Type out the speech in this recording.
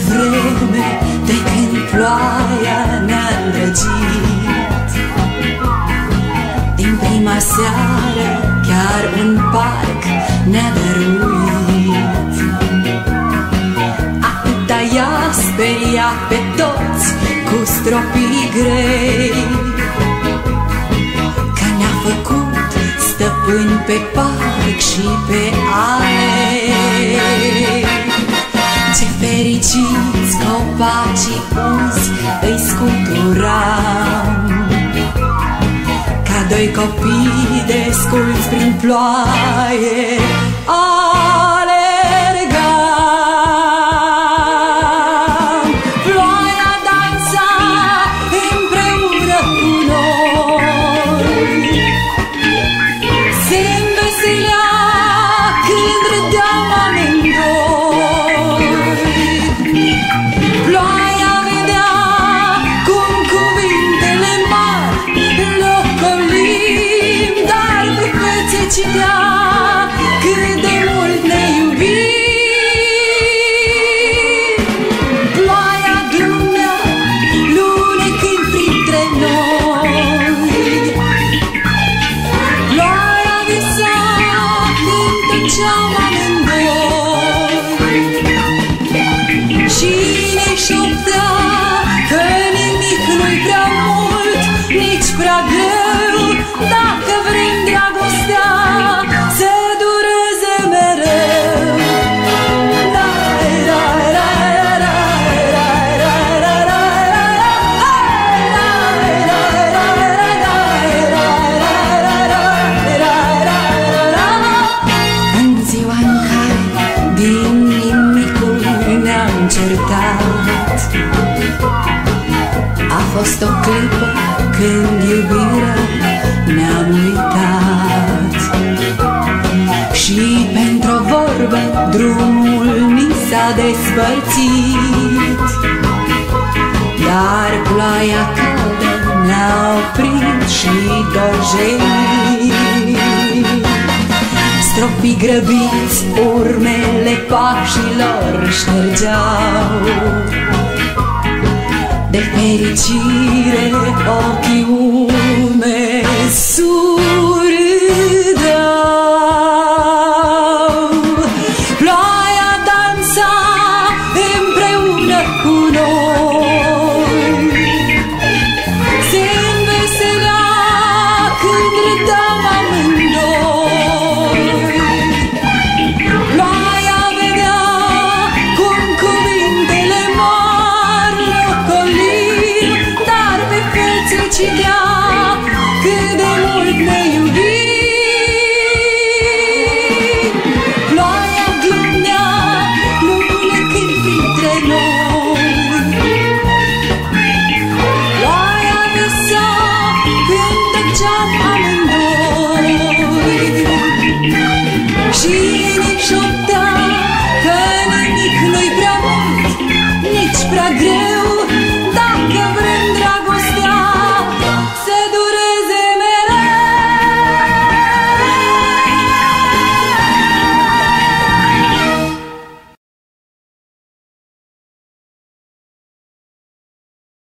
vreme de când ploaia ne-a îndrăgit. Din prima seară chiar un parc ne-a dăruit. Atâta i-a speriat pe toți cu stropii grei, că ne-a făcut stăpâni pe parc și pe alei. Ce fericiți copacii uzi îi scuturam, ca doi copii desculți prin ploaie alergam. Ploaia dansa împreună cu noi, se înveselea când râdeam amândoi. Ploaia vedea cum cuvintele mari locolim, dar pe fețe citea cât de mult ne iubim. Ploaia glumea lunecând printre noi, ploaia visa când tăceam amândoi, și ne șoptea că nimic nu-i prea mult, nici prea greu, dacă vrem dragostea să dureze mereu. În ziua în care din nimicul ne-am certat, a fost o clipă când iubirea ne-am uitat, și pentru o vorbă drumul ni s-a despărțit. Dar ploaia caldă ne-a oprit și dojenit. Stropii grăbiți urmele pașilor ștergeau, de fericire ochii umezi surâdeau. Ploaia dansa împreună cu noi, se înveselea când râdeam amândoi. Ploaia vedea cum cuvintele mari locolim, dar pe fețe citea